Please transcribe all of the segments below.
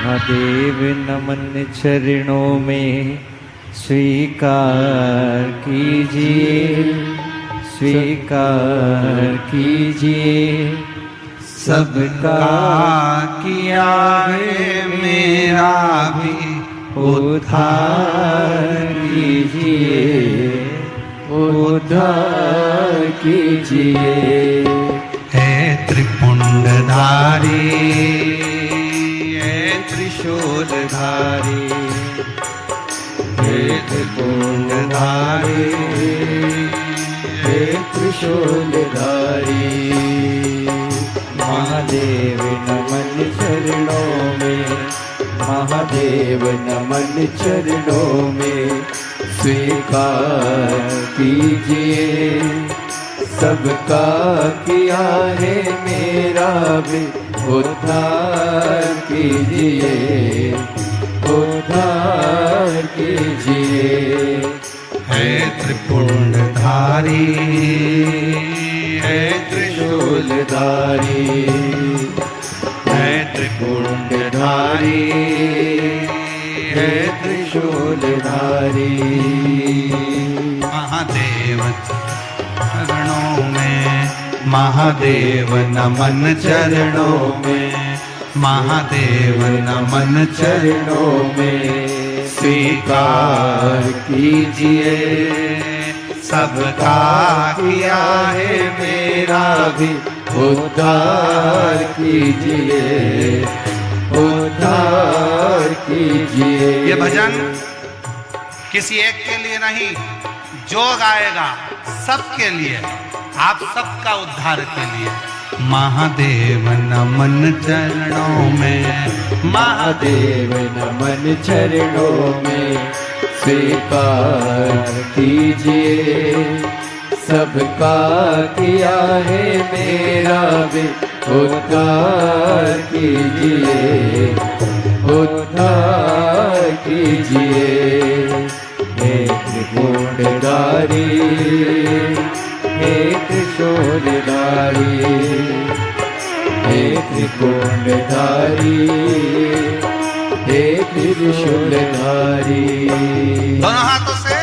महादेव नमन चरणों में स्वीकार कीजिए, स्वीकार कीजिए। सबका किया है मेरा भी उद्धार कीजिए, उद्धार कीजिए। हे त्रिपुंडधारी, हे त्रिशूलधारी, हे त्रिपुंडधारी, हे त्रिशूलधारी। महादेव नमन चरणों में, महादेव नमन चरणों में स्वीकार कीजिए। सबका किया है मेरा भी उद्धार कीजिए, उद्धार कीजिए। हे त्रिपुंडधारी, हे त्रिशूलधारी, हे त्रिपुंडधारी, हे त्रिशूलधारी। महादेव चरणों में, महादेव नमन चरणों में, महादेव नमन चरणों में स्वीकार कीजिए। सबका किया है मेरा भी उद्धार कीजिए, उद्धार कीजिए। ये भजन किसी एक के लिए नहीं, जो गाएगा सबके लिए, आप सबका उद्धार के लिए। महादेव नमन चरणों में, महादेव नमन चरणों में स्वीकार कीजिए। सबका किया है मेरा भी उद्धार कीजिए, उद्धार कीजिए। हे त्रिपुंडधारी, हे त्रिशूलधारी, हे त्रिपुंडधारी, हे त्रिशूलधारी। दोनों हाथों से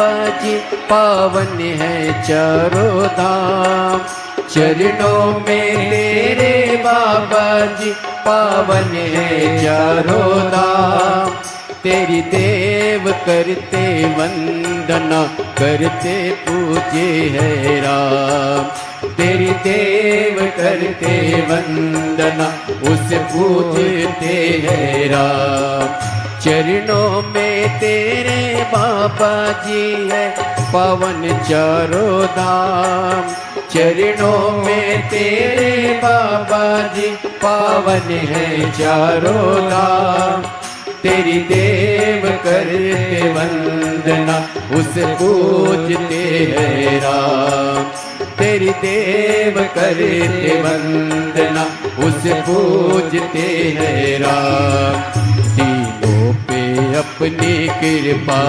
बाबा जी पावन है चारों धाम। चरणों में तेरे बाबा जी पावन है चारों धाम। तेरी देव करते वंदना करते पूजे है राम। तेरी देव करते वंदना उसे पूजते है राम। चरणों में तेरे बाबा जी है पावन चारों धाम। चरणों में तेरे बाबा जी पावन है चारों धाम। तेरी देव करते वंदना उसे पूजते है राम। तेरी देव करते वंदना उसे पूजते है राम। तीनों पे अपनी कृपा,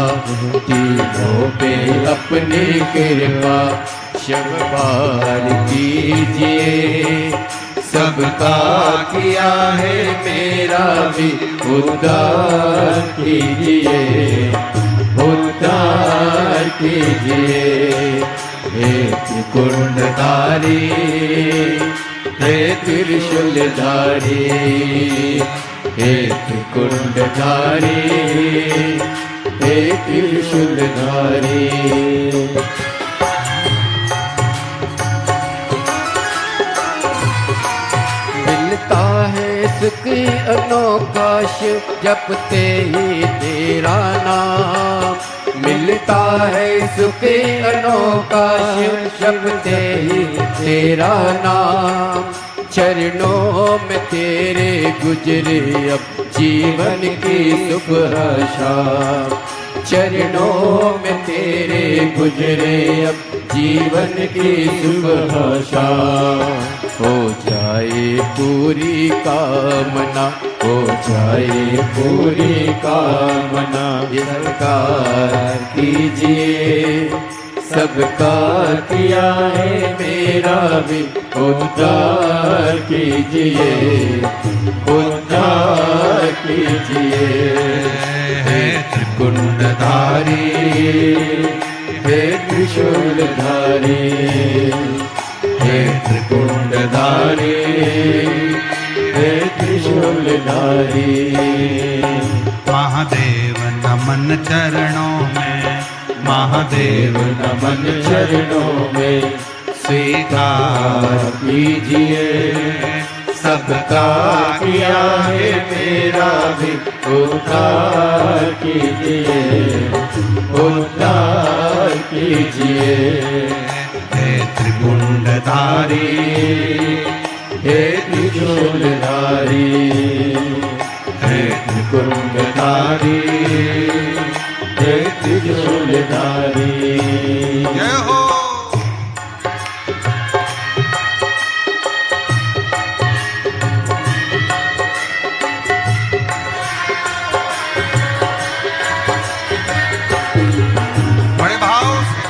तीनों पे अपनी कृपा शब्बार कीजिए। सबका किया है मेरा भी उद्धार कीजिए, उद्धार कीजिए। हे त्रिकुंडधारी, हे त्रिशूलधारी, हे त्रिकुंडधारी, हे त्रिशूलधारी। मिलता है सुख अनोखा शिव जपते ही तेरा नाम। मिलता है सुख अनोखा शिव जपते ही तेरा नाम। चरणों में तेरे गुजरे अब जीवन की सुबह शाम। चरणों में तेरे गुजरे अब जीवन की सुबह शाम। हो जाए पूरी कामना, हो जाए पूरी कामना। सरकार कीजिए, सबका किया है मेरा भी उद्धार कीजिए, उद्धार कीजिए। हे त्रिकुंडधारी, हे त्रिशूलधारी, हे त्रिकुंडधारी, हे त्रिशूलधारी। महादेव नमन चरणों में, महादेव नमन चरणों में। स्वीकार कीजिए, सबका किया है मेरा भी उद्धार कीजिए, उद्धार कीजिए। हे त्रिकुंडधारी, हे त्रिशूलधारी, हे त्रिकुंडधारी, हे त्रिशूलधारी। जय हो। बड़े भाव से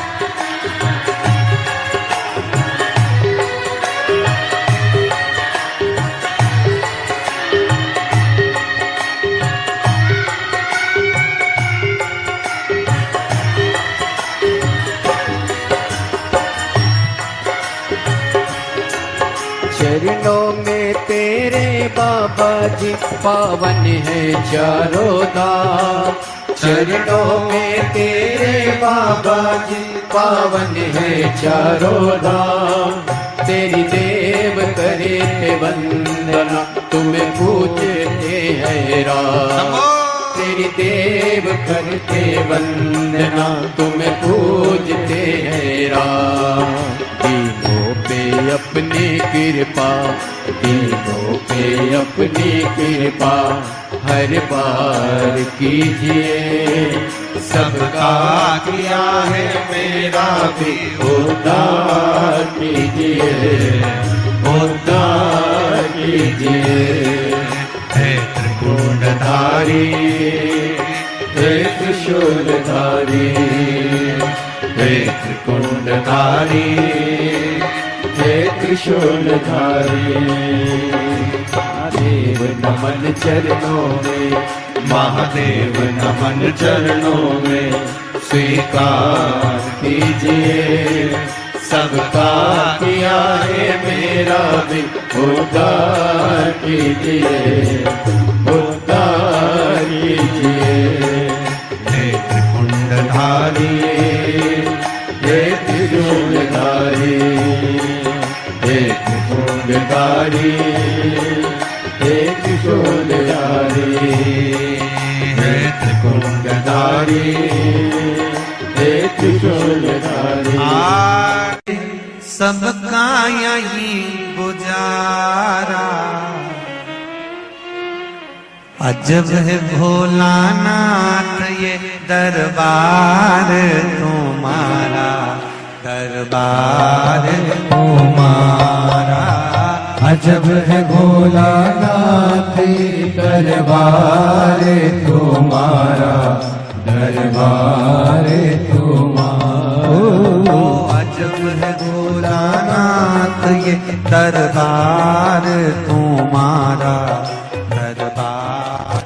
चरणों में तेरे बाबा जी पावन है चारों धाम। चरणों में तेरे बाबा जी पावन है चारों धाम। तेरी देव करे वंदना तुम्हें पूजते हैं राम। तेरी देव करते वंदना तुम्हें पूजते हैं राम। दीनों पे अपनी कृपा, दीनों पे अपनी कृपा हर बार कीजिए। सबका किया है मेरा भी उद्धार कीजिए, उद्धार कीजिए। हे त्रिकुंडधारी, हे त्रिशूलधारी, हे त्रिकुंडधारी, हे त्रिशूलधारी। महादेव नमन चरणों में, महादेव नमन चरणों में। स्वीकार कीजिए, सबका किया है मेरा भी उद्धार कीजिए, उद्धार कीजिए। नेत्र कुंडधारी, हे त्रिशूलधारी, हे त्रिशूलधारी, हे त्रिशूलधारी, हे त्रिकुंडधारी, हे त्रिशूलधारी। सबका यही गुजारा, अजब है भोलानाथ ये दरबार तुम्हारा, दरबार तुम्हारा। अजब है भोलानाथ दरबार तुम्हारा, दरबार तुम्हारा। अजब है भोलानाथ ये दरबार तुम्हारा, दरबार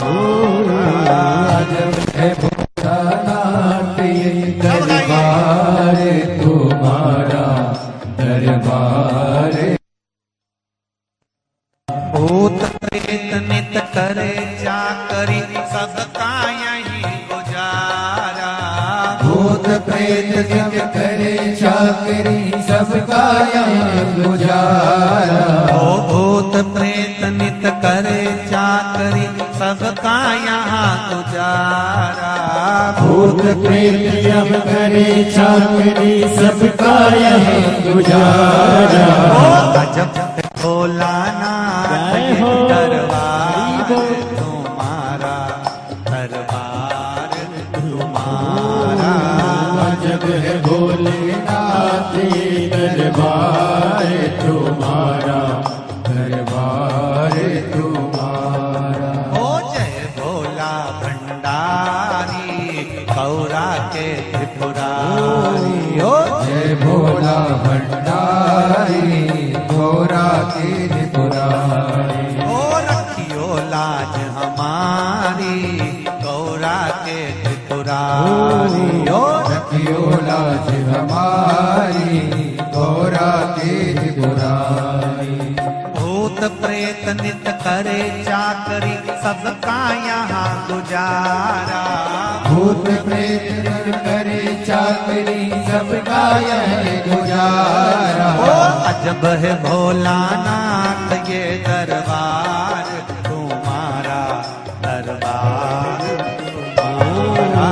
तुम्हारा। अजब है भोलानाथ ये दरबार तुम्हारा, दरबार। भूत प्रेत नित करे चाकरी, सबका यही गुजारा। भूत प्रेत नित करे चाकरी, सबका यहाँ गुजारा। ओ भूत प्रेत नित करे चाकरी, सबका यहाँ गुजारा। भूत प्रेत जब करे चाकरी, सबका यहाँ गुजारा। अजब भोलानाथ ये दरबार तुम्हारा, दरबार तुम्हारा। अजब है भोलेनाथ ये दरबार तुम्हारा, दरबार तुम्हारा। ओ जय भोला भंडारी, गौरा के त्रिपुरारी। ओ जय भोला भंडारी, गौरा की त्रिपुरारी। ओ रखियो लाज हमारी, गौरा के त्रिपुरारी। ओ रखियो लाज हमारी, गौरा की त्रिपुरारी। भूत प्रेत नित करे चाकरी, सबका यहाँ गुजारा। भूत प्रेत नित करे चाकरी, सबका यहाँ गुजारा। ओ अजब है भोलानाथ ये दरबार तुम्हारा, दरबार तुम्हारा।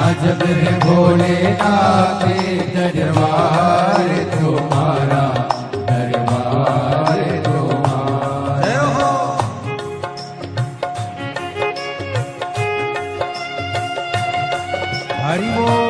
अजब है भोलेनाथ दरबार तुम्हारा, दरबार तुम्हारा। जय हो। हरि बोल।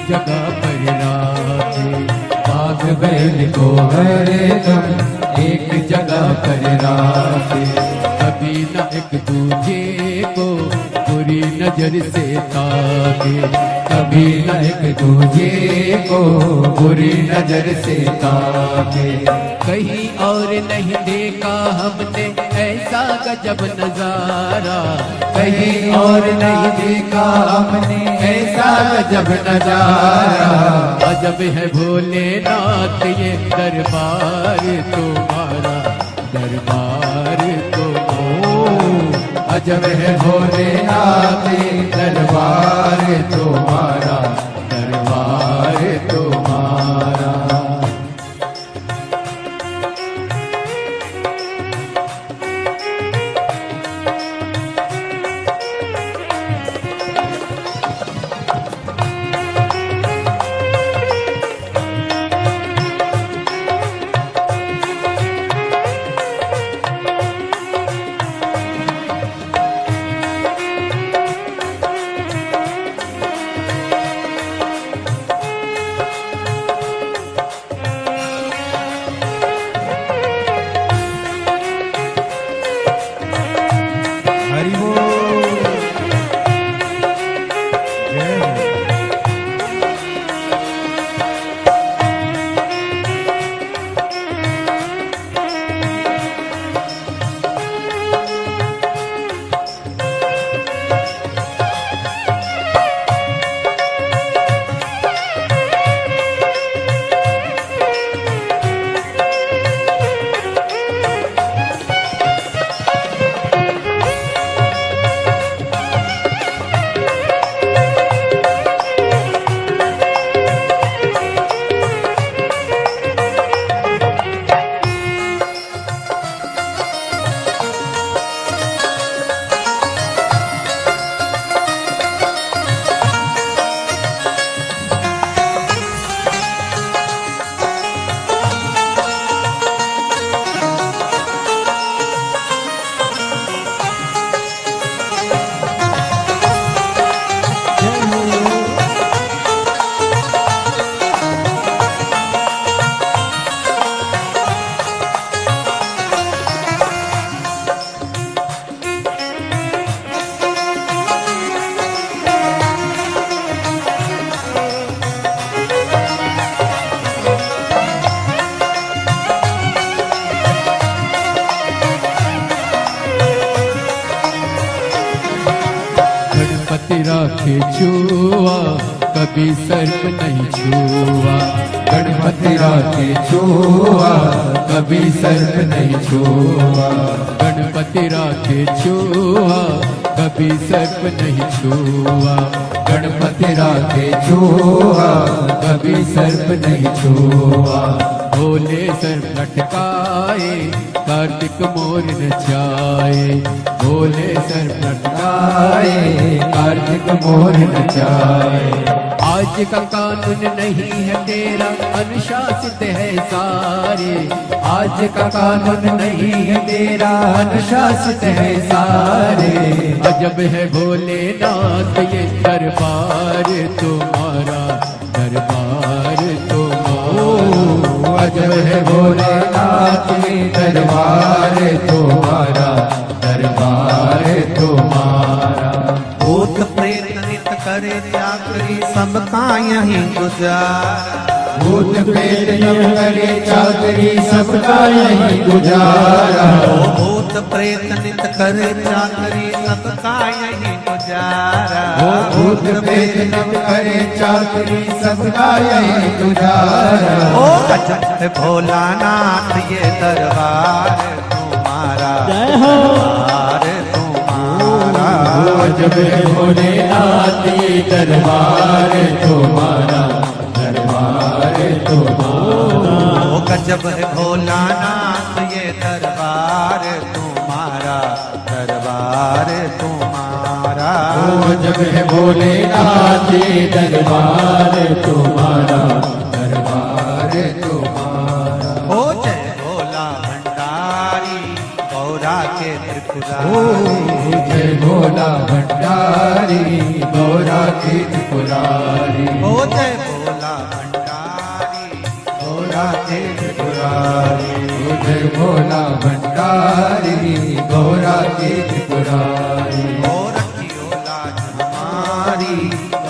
जगह पर राखे, बाघ बैल को हरदम एक जगह पर राखे। कभी न एक दूजे को बुरी नजर से ताके, कभी न एक दूजे को बुरी नजर से ताके। कहीं और नहीं देखा हमने ऐसा गजब नजारा, कहीं और नहीं देखा हमने ऐसा गजब नजारा। अजब है भोलेनाथ ये दरबार तुम्हारा, दरबार अजब है भोलेनाथ दरबार तुम्हारा, दरबार तुम्हारा। राखे छुआ कभी सर्प नहीं छुआ, गणपति राखे छुआ कभी सर्प नहीं छुआ, गणपति राखे छुआ कभी सर्प नहीं छुआ, गणपति राखे छुआ कभी सर्प नहीं छुआ। भोले सर्प लटकाए कार्तिक मोर नचाए, भोले सर्प लटकाए कार्तिक मोर नचाए। आज का कानून नहीं है तेरा अनुशासित है सारे, आज का कानून नहीं है तेरा अनुशासित है सारे। अजब है भोलेनाथ ये दरबार तुम्हारा, दरबार तुम्हारा। अजब है भोलेनाथ ये दरबार तुम्हारा, दरबार तुम्हारा। भूत प्रेत नित करे चाकरी सबका यहीं गुजारा, भूत प्रेत नित करे चाकरी सबका यहीं गुजारा। भूत प्रेत नित करे चाकरी सबका यहीं गुजारा, भूत प्रेत नित करे चाकरी सबका यहीं गुजारा। ओ अजब भोलानाथ ये दरबार तुम्हारा, दरबार तुम्हारा। अजब है भोलेनाथ ये दरबार तुम्हारा, दरबार तुम्हारा। ओ गजब है भोलानाथ ये दरबार तुम्हारा, दरबार तुम्हारा। अजब है भोलेनाथ ये दरबार तुम्हारा, दरबार तुम्हारा। ओ जय भोला भंडारी गौरा के त्रिपुरा त्रिपुरारी। जय भोला भंडारी गौरा के त्रिपुरारी। ओ जय भोला भंडारी गौरा के त्रिपुरारी। जय भोला भंडारी गौरा के त्रिपुरारी। ओ रखियो लाज हमारी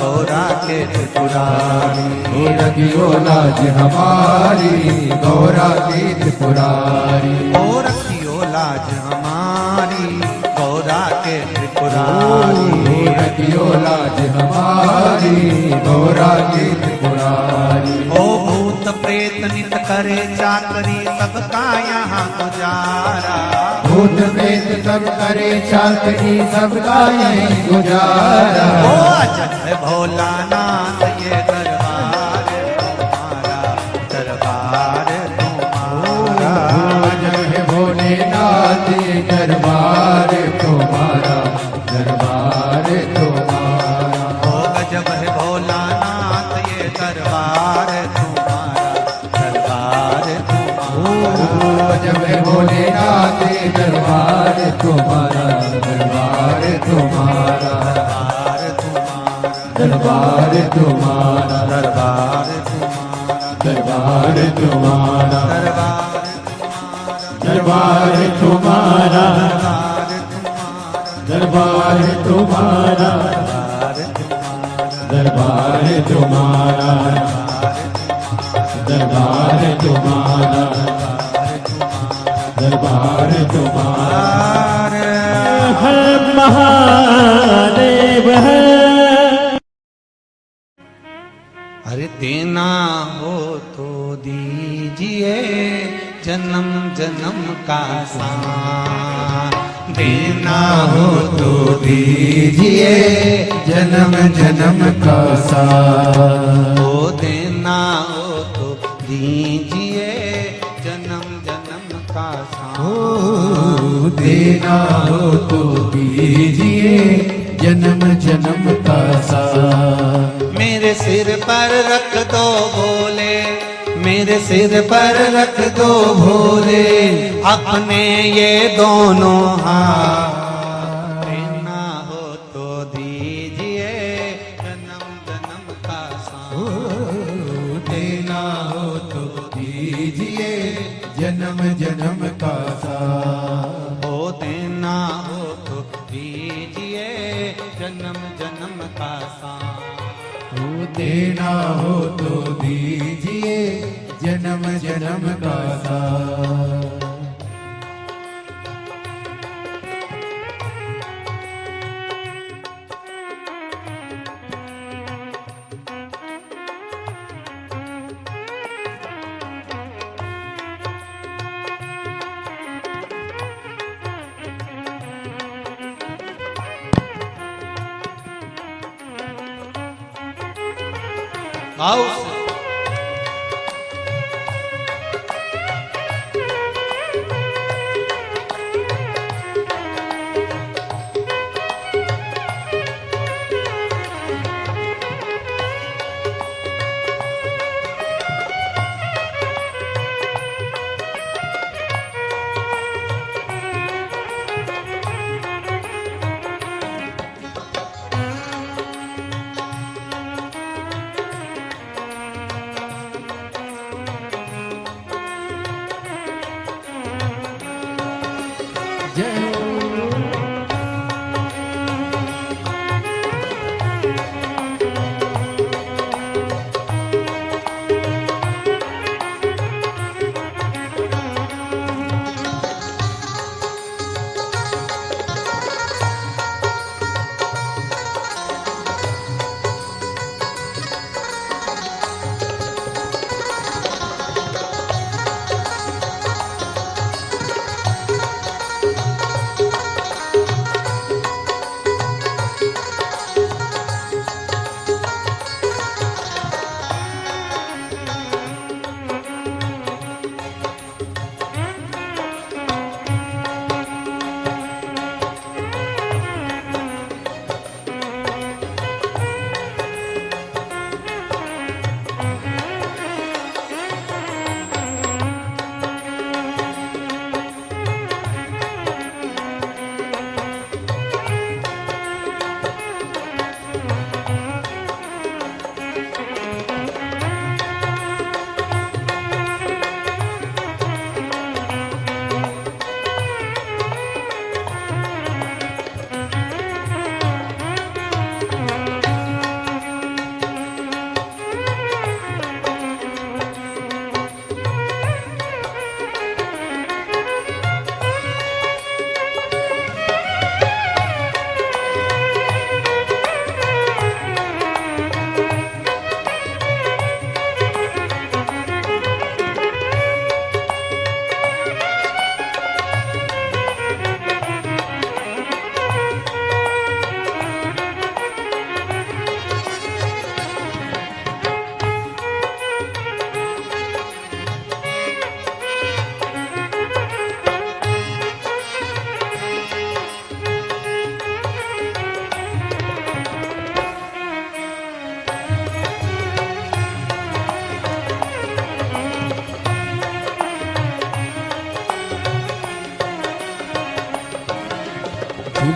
गौरा के त्रिपुरारी। ओ रखियो लाज हमारी गौरा के त्रिपुरारी। ओ रखियो लाज हमारी गौरा के त्रिपुरारी। ओ रखियो लाज हमारी गौरा के त्रिपुरारी। ओ भूत प्रेत नित करे चाकरी सबका यहाँ गुजारा। भूत प्रेत सब करे चाकरी सबका यही गुजारा। ओ अजय भोलानाथ ये दरबार तुम्हारा, दरबार तुम्हारा। जय भोलेनाथ ये दरबार तुम्हारा, दरबार तुम्हारा। ओ गजब है भोलानाथ ये दरबार तुम्हारा, दरबार तुम्हारा। जब भोलेनाथ ये दरबार तुम्हारा, दरबार तुम्हारा। दरबार तुम्हारा, दरबार तुम्हारा, दरबार तुम्हारा, दरबार दरबार तुम्हारा, तुम्हारा, दरबार तुम्हारा, दरबार तुम्हारा, दरबार तुम्हारा, दरबार तुम्हारा, दरबार तुम्हारा। हर महादेव है। अरे देना हो तो दीजिए जन्म जन्म का साथ। देना हो तो दीजिए जन्म जन्म का साथ। ओ देना हो तो दीजिए जन्म जन्म का ओ साथ। देना हो तो दीजिए जन्म जन्म का साथ। मेरे सिर पर रख दो भोले, मेरे सिर पर रख दो भोले अपने ये दोनों हाथ। देना हो तो दीजिए जन्म जन्म का साथ। देना हो तो दीजिए जन्म जन्म का साथ। ओ देना हो तो दीजिए जन्म जन्म का साथ। ओ देना हो तो दीजिए जन्म जन्म का साथ। आओ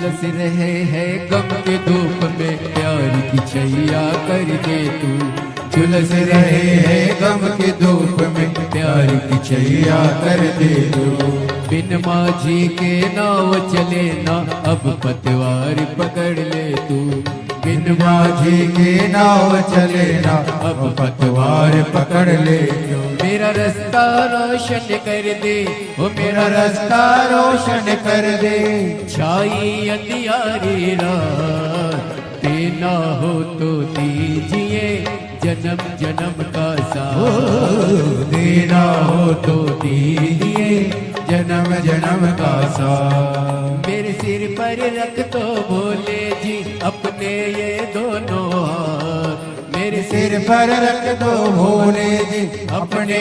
झुलस रहे हैं गम के धूप में, प्यार की छैया कर दे तू। झुलस रहे हैं गम के धूप में, प्यार की छैया कर दे तू। बिन माझी के नाव चले ना, अब पतवार पकड़ ले तू। बिन माझी के नाव चले ना, अब पतवार पकड़ ले तू। मेरा रास्ता रोशन कर दे, ओ मेरा रास्ता रोशन कर दे। छाई अंधियारी रात, देना हो तो दीजिए जन्म जन्म का साथ। देना हो तो दीजिए जन्म जन्म का साथ। मेरे सिर पर रख दो भोले जी अपने ये दोनों हाथ। मेरे सिर पर रख दो भोले जी अपने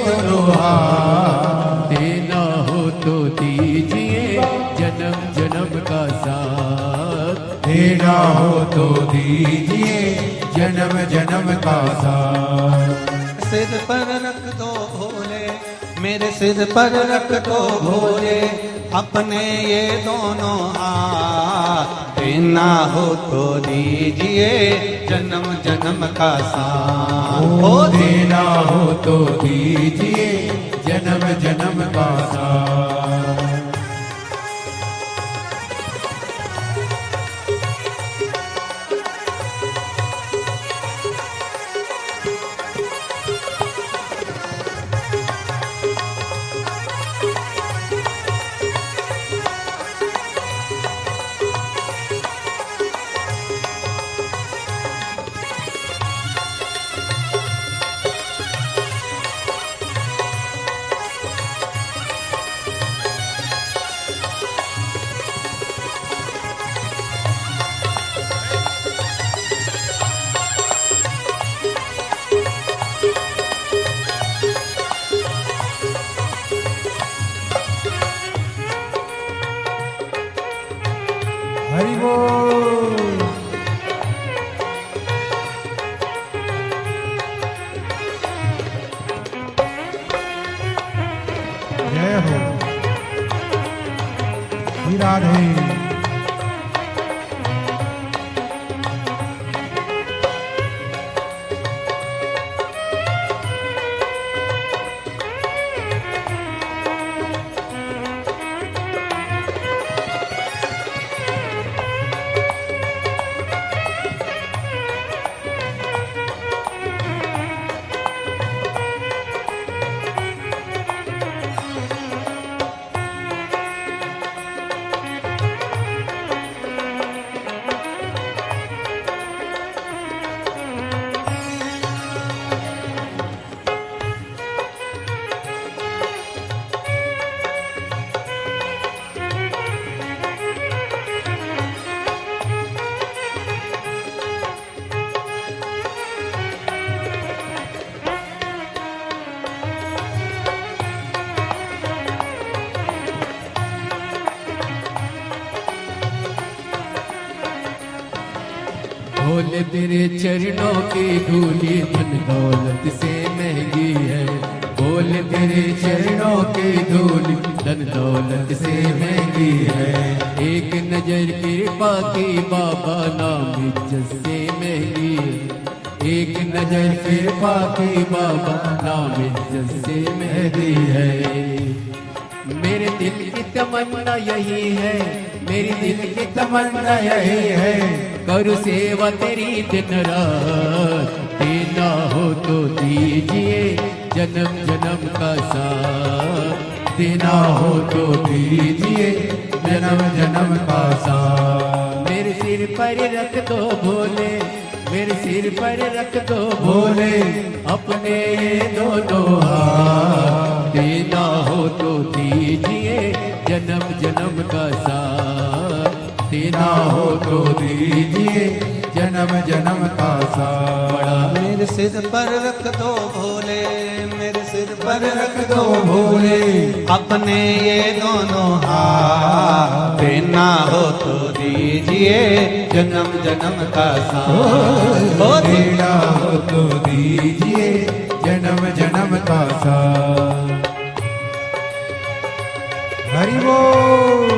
दोनों हाथ। देना हो तो दीजिए जन्म जन्म का साथ। देना हो तो दीजिए जन्म जन्म का साथ। सिर पर रख दो भोले, मेरे सिर पर रख दो भोले अपने ये दोनों हाथ। देना हो तो दीजिए जन्म जन्म का साथ। ओ देना हो तो दीजिए जन्म जन्म का साथ। हरि बोल। जय हो श्री राधे। भोले तेरे चरणों की धूली धन दौलत से महंगी है। भोले तेरे चरणों की धूली धन दौलत से महंगी है। एक नजर कृपा की बाबा नाम इज्जत से महंगी है। एक नजर कृपा की बाबा नाम इज्जत से महंगी है। मेरे दिल की तमन्ना यही है, मेरी दिल की तमन्ना यही है, करूँ सेवा तेरी दिन रात। देना हो तो दीजिए जन्म जन्म का साथ। देना हो तो दीजिए जन्म जन्म का साथ। मेरे सिर पर रख दो भोले, मेरे सिर पर रख दो भोले अपने ये दोनों हाथ। देना हो तो दीजिए जन्म जन्म का साथ। देना हो तो दीजिए जन्म जन्म का साथ। बड़ा मेरे सिर पर रख दो भोले, मेरे सिर पर रख दो भोले अपने ये दोनों हाथ। देना हो तो दीजिए जन्म जन्म का साथ। ओ देना हो तो दीजिए जन्म जन्म का साथ। हरि बोल।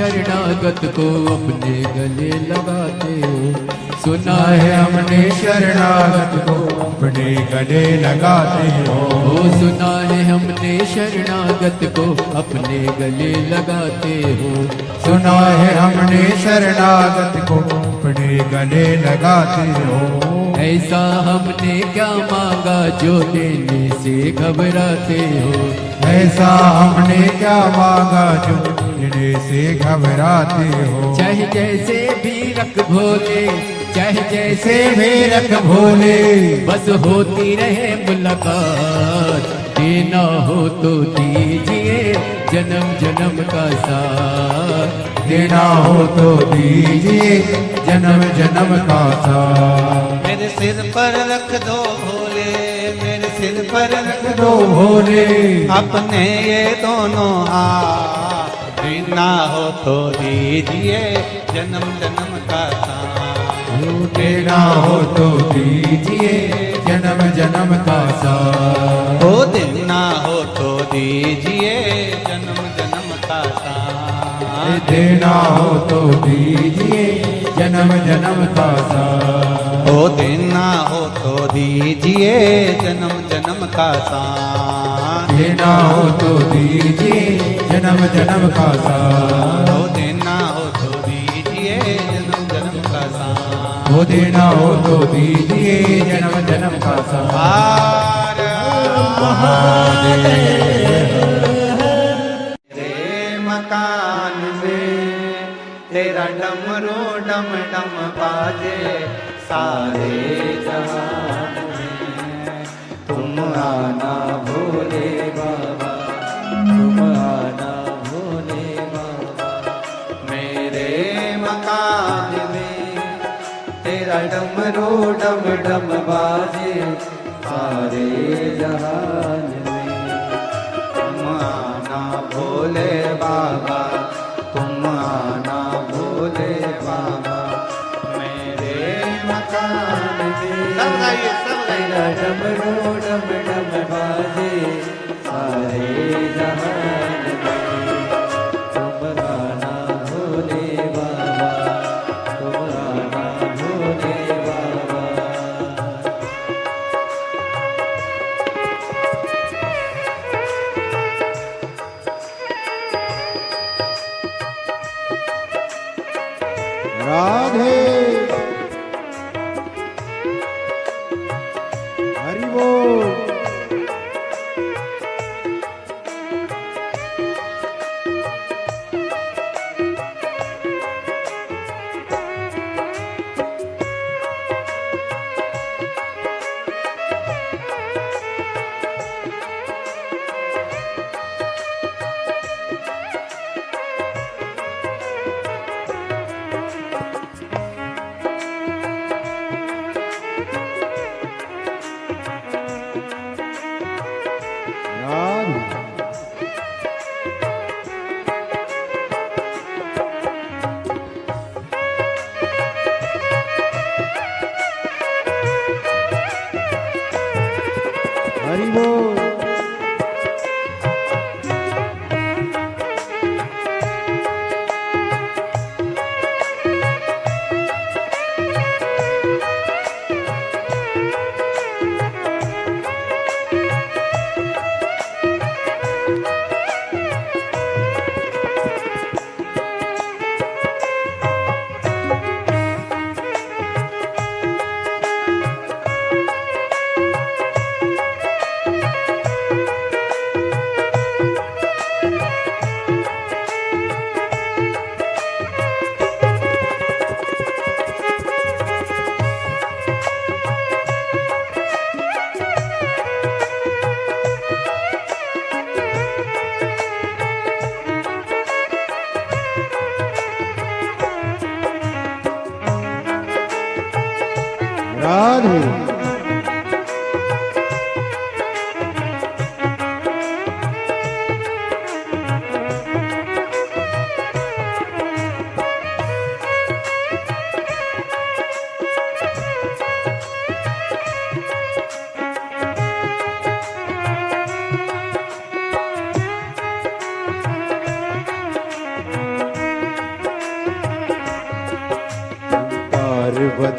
शरणागत को अपने गले लगाते हो। सुना है हमने शरणागत को अपने गले लगाते हो। सुना है हमने शरणागत को अपने गले लगाते हो। सुना है हमने शरणागत को अपने गले लगाते हो। ऐसा हमने क्या मांगा जो देने से घबराते हो। ऐसा हमने क्या मांगा जो देने से घबराते हो। चाहे जैसे भी रख भोले, चाहे जैसे भी रख भोले, बस होती रहे मुलाकात। देना हो तो दीजिए जन्म जन्म का साथ। देना हो तो दीजिए जन्म जन्म का साथ। मेरे सिर पर रख दो भोले, मेरे सिर पर रख दो भोले, अपने ये दोनों हाथ। देना हो तो दीजिए जन्म जन्म का साथ। देना हो तो दीजिए जन्म जन्म का साथ। हो देना हो तो दीजिए जन्म जन्म का साथ। देना हो तो दीजिए जन्म जन्म का साथ। हो देना हो तो दीजिए जन्म जन्म का साथ। देना हो तो दीजिए जन्म जन्म का साथ। हो देना हो तो दीजिए जन्म जन्म का साथ। हो देना हो तो दीजिए जन्म जन्म का साथ। हर महादेव। तेरे मकान में तेरा डमरू डम डम बाजे सारे जहान में। तुम आना भोले बाबा, तुम आना भोले बाबा। मेरे मकान में तेरा डमरू डम डम बाजे सारे जहान में। तुम आना भोले बाबा, तुम आना भोले बाबा। मेरे मकान में सब गाइए, सब गाइए। डमरू डम डम बाजे सारे जहान में। तुम आना भोले बाबा, तुम आना भोले बाबा। राधे हरि बोल। हरि बोल।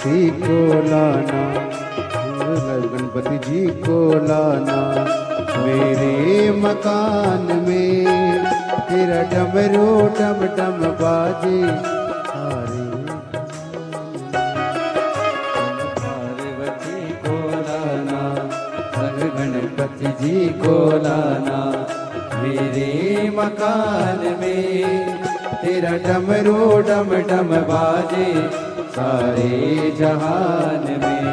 गणपति को लाना, गणपति जी को लाना मेरे मकान में, तेरा डमरू डम डम बाजे सारे। पार्वती को लाना, संग गणपति जी को लाना मेरे मकान में, तेरा डमरू डम डम बाजे सारे जहान में।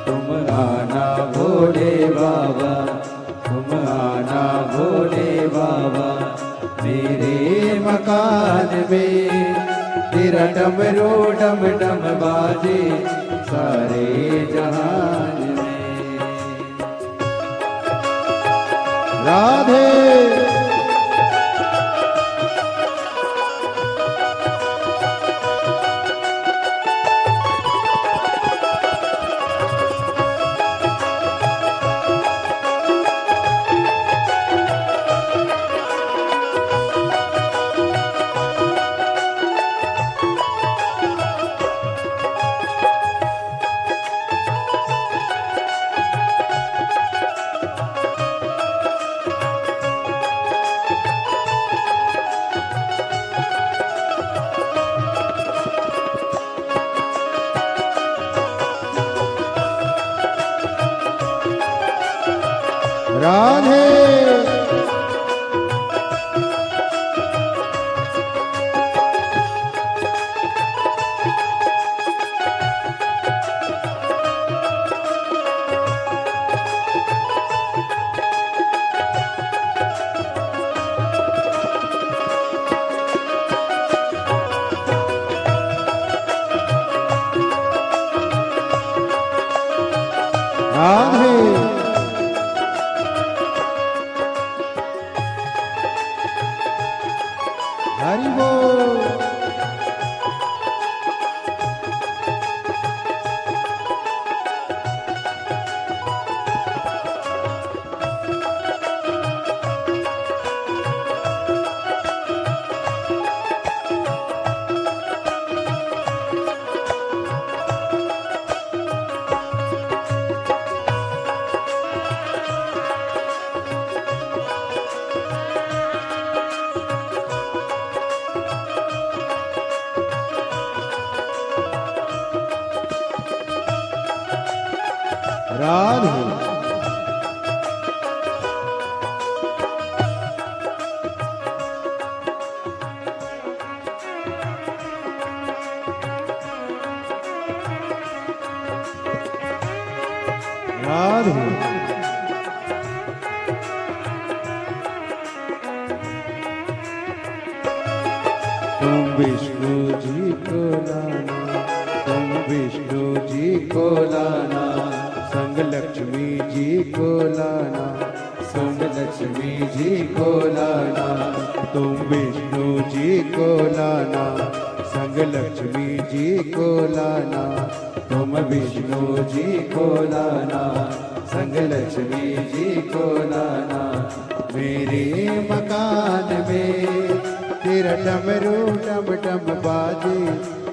तुम आना भोले बाबा, तुम आना भोले बाबा मेरे मकान में, तेरा डमरू डम डम बाजे सारे जहान में। राधे राधे राधे हरि बोल। राधे राधे तुम विष्णु जी को लाना, तुम विष्णु जी को लाना, संग लक्ष्मी जी को लाना, संग लक्ष्मी जी को लाना। तुम विष्णु जी को लाना, संग लक्ष्मी जी को लाना, तुम विष्णु जी को लाना, संग लक्ष्मी जी को लाना मेरे मकान में, तेरा डमरू डम डम बाजे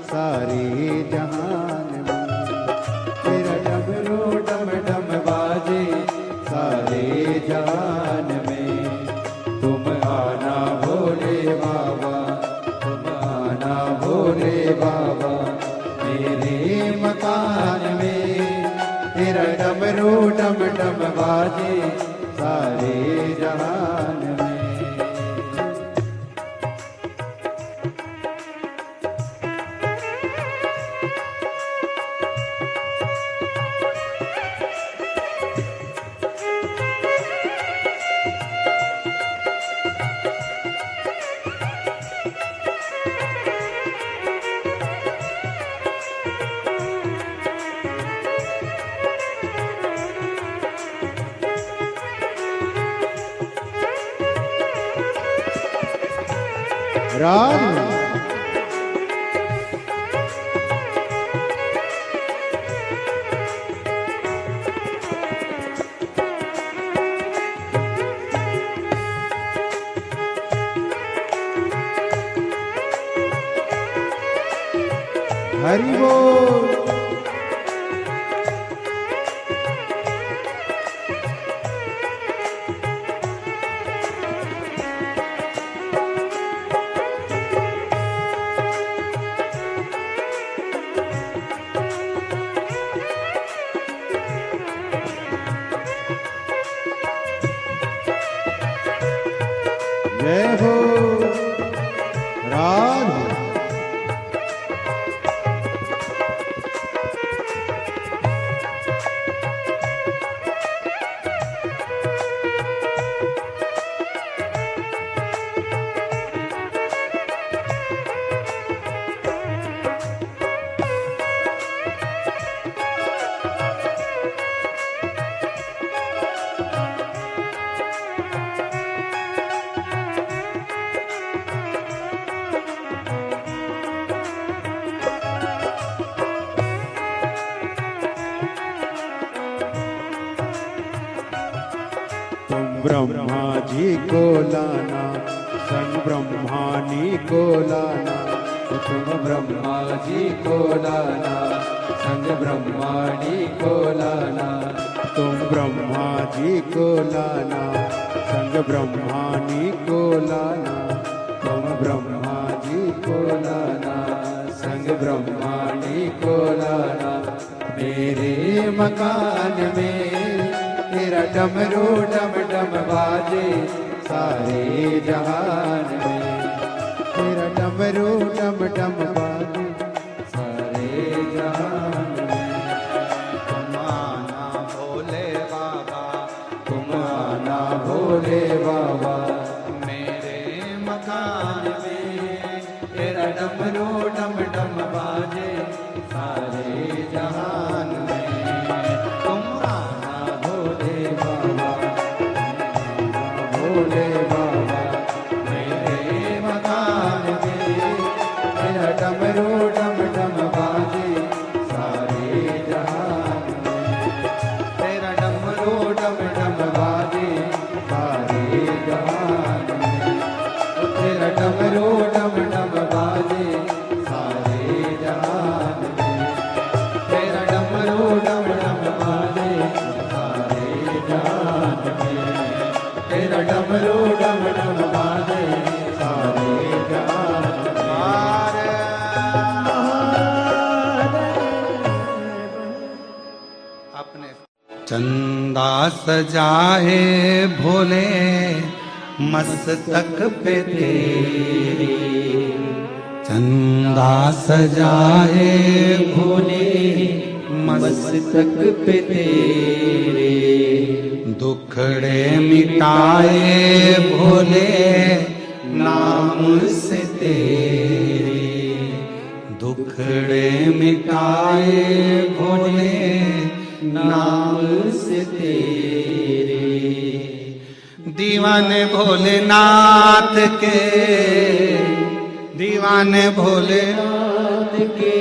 सारे जहान में, तेरा डमरू डम डम बाजे सारे जहान में। तुम आना भोले बाबा, तुम आना भोले बाबा मेरे मकान में, तेरा डमरू डम डम बाजे सारे जहान में। राधे हरि बोल। तुम ब्रह्मा जी को लाना, संग ब्रह्मानी को लाना, तुम ब्रह्मा जी को लाना, संग ब्रह्माणी को लाना। तुम ब्रह्मा जी को लाना, संग ब्रह्मानी को लाना, तुम ब्रह्मा जी को लाना, संग ब्रह्माणी को लाना। मेरे मकान में तेरा डमरू डम डम बाजे, सारे जहान में तेरा डमरू डम डम बाजे, सारे जहान में। तुम आना भोले बाबा, तुम आना भोले बाबा, मेरे मकान में तेरा डमरू डम डम बाजे, सारे जहान में। तुम आना भोले बाबा, भोले बाबा, मेरे मकान में तेरा डमरू डम डम बाजे, सारे जहान में। तेरा डमरू डम डम बाजे, सारे जहान में। तेरा डमरू डम डम बाजे, सारे जहान में। तेरा डमरू डम डम बाजे, सारे जहान में। तेरा डमरू डम डम बाजे, सारे जहान अपने चंदा सजाए भोले मस्तक पे तेरे, चंदा सजाए भोले मस्तक पे तेरे, दुखड़े मिटाए भोले नाम से तेरे, दुखड़े मिटाए भोले नाम से तेरे। दीवाने भोलेनाथ के, दीवाने भोलेनाथ के,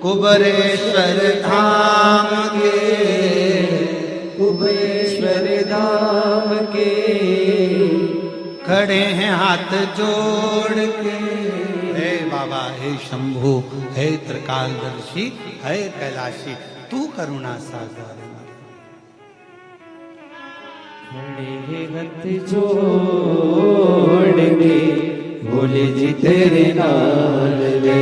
कुबरेश्वर धाम के, कुबेश्वर धाम के, खड़े हैं हाथ जोड़ के। हे बाबा, हे शंभु, हे त्रिकालदर्शी, हे कैलाशी, तू करुणा सागर। खड़े हाथ जोड़ के भोले जी तेरे नाल वे,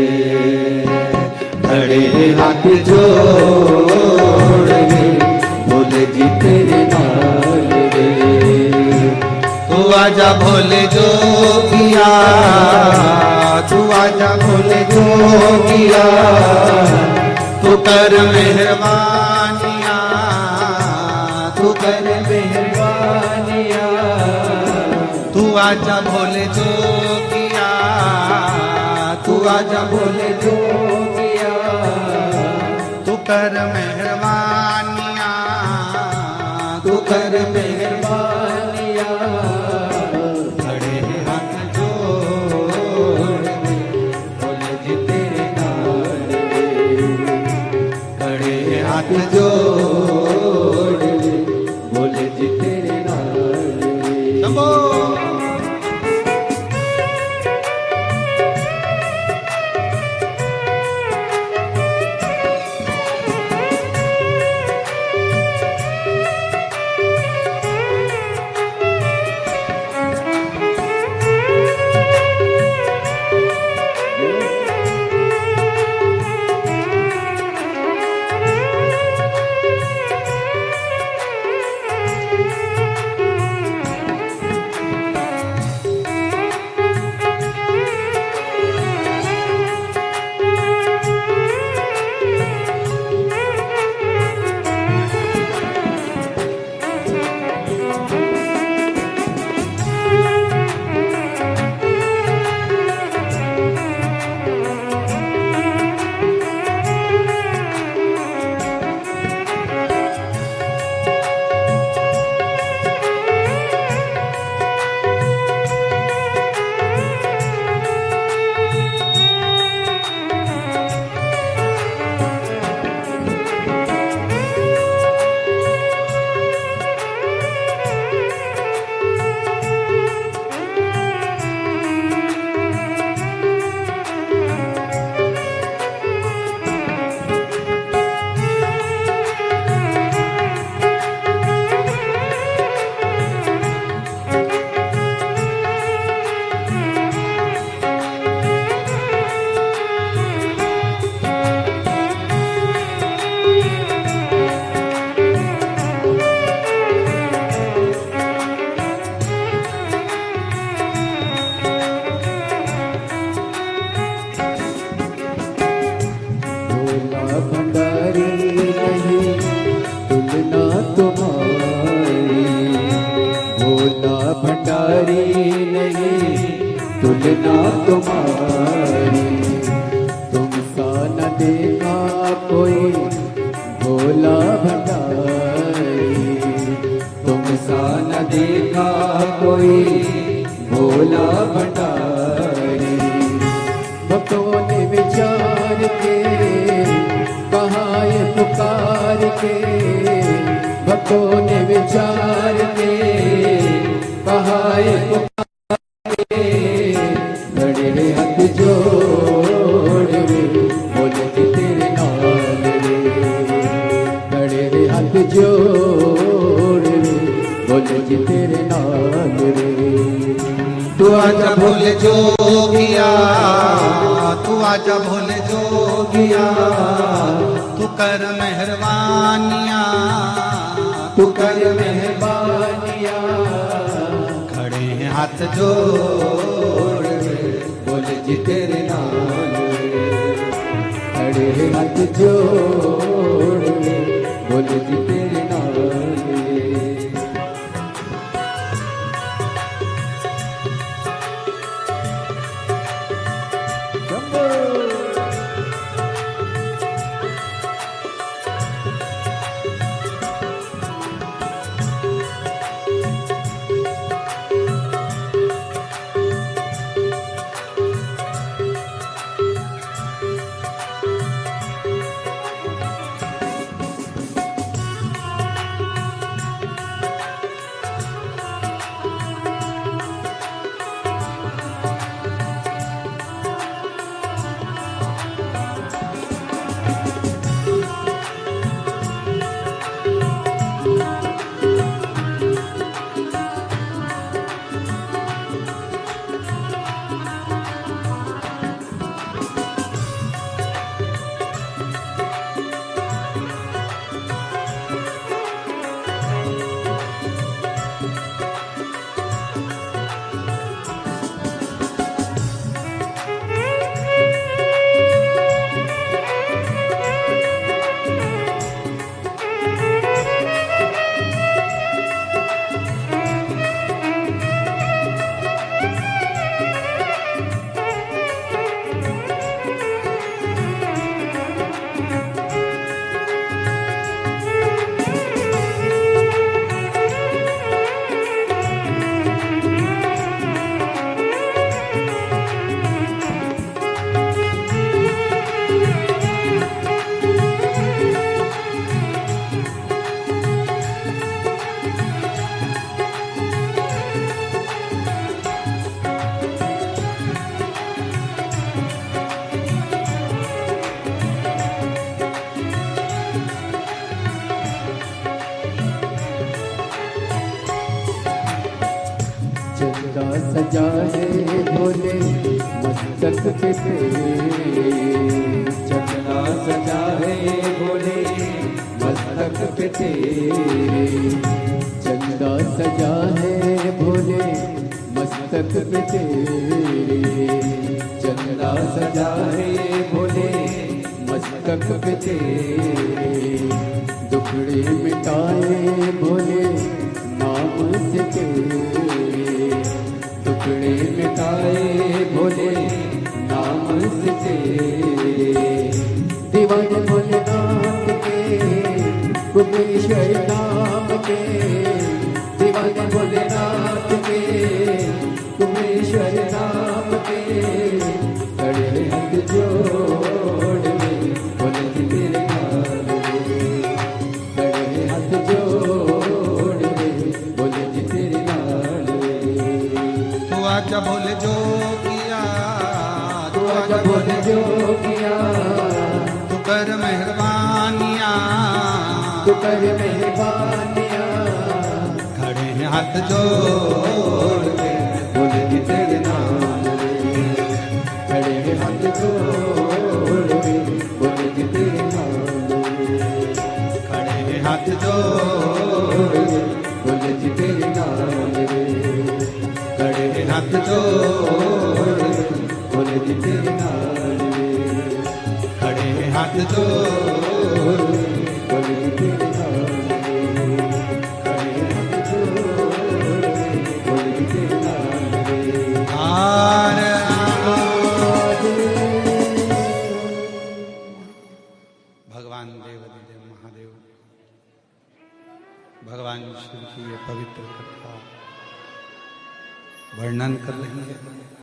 खड़े हाथ जोड़ के भोले जी तेरे नाल वे। तू आजा भोले जोगिया, तू आजा भोले जोगिया, तू कर मेहरबानिया, तू कर मेहरबानिया, तू आजा भोले जोगिया, तू आजा भोले जोगिया, तू कर मेहरबानिया, तू कर मेहरबानिया। खड़े हाथ जोड़ के भोले जी तेरे नाल वे, खड़े हाथ जोड़ के भोले जी तेरे नाल वे। शंभो। कोई भोला भंडारी। भक्तों ने विचार के कहा ये पुकार के, भक्तों ने विचार के कहा ये पुकार के, खड़े हाथ जोड़ रे बोले जी तेरे नाल रे, खड़े हाथ जोड़ रे बोले जी तेरे नाल रे। तू आजा भोले जोगिया, तू आजा भोले जोगिया, तू कर मेहरबानिया, तू कर मेहरबानिया, खड़े हैं हाथ जोड़ रे बोले जी तेरे नाल रे, खड़े हाथ जोड़ रे बोले जी तेरे नाल रे। चंदा सजा है भोले मस्तक पे तेरे, चंदा सजा है भोले मस्तक पे तेरे, चंदा सजा है भोले मस्तक पे तेरे, चंदा सजा है भोले मस्तक पे तेरे, दुखड़े मिटाए भोले नाम से तेरे, टुकड़े मिटाए भोले नाम से तेरे, दीवाने भोलेनाथ के कुमेश्वर नाम के, दीवाने भोलेनाथ के कुमेश्वर नाम के, खड़े हाथ जोड़ रे बोले जी तेरे नाल रे, खड़े हाथ जोड़ रे बोले जी तेरे नाल रे। तू आजा भोले जोगिया, तू आजा भोले जोगिया, तू कर मेहरबानिया, तू कर मेहरबानिया, खड़े हैं हाथ जोड़ के बोले जी तेरे नाल रे, खड़े हैं हाथ जोड़ रे बोले जी तेरे नाल रे, खड़े हैं हाथ जोड़ रे बोले जी तेरे नाल रे, खड़े हैं हाथ जोड़ बोले जी तेरे नाल रे, खड़े हैं हाथ जोड़ बोले जी तेरे नाल रे, खड़े हाथ जोड़ बोले जी तेरे नाल रे। आर भगवान देवादिदेव महादेव, भगवान शिव की ये पवित्र कथा वर्णन कर लेंगे।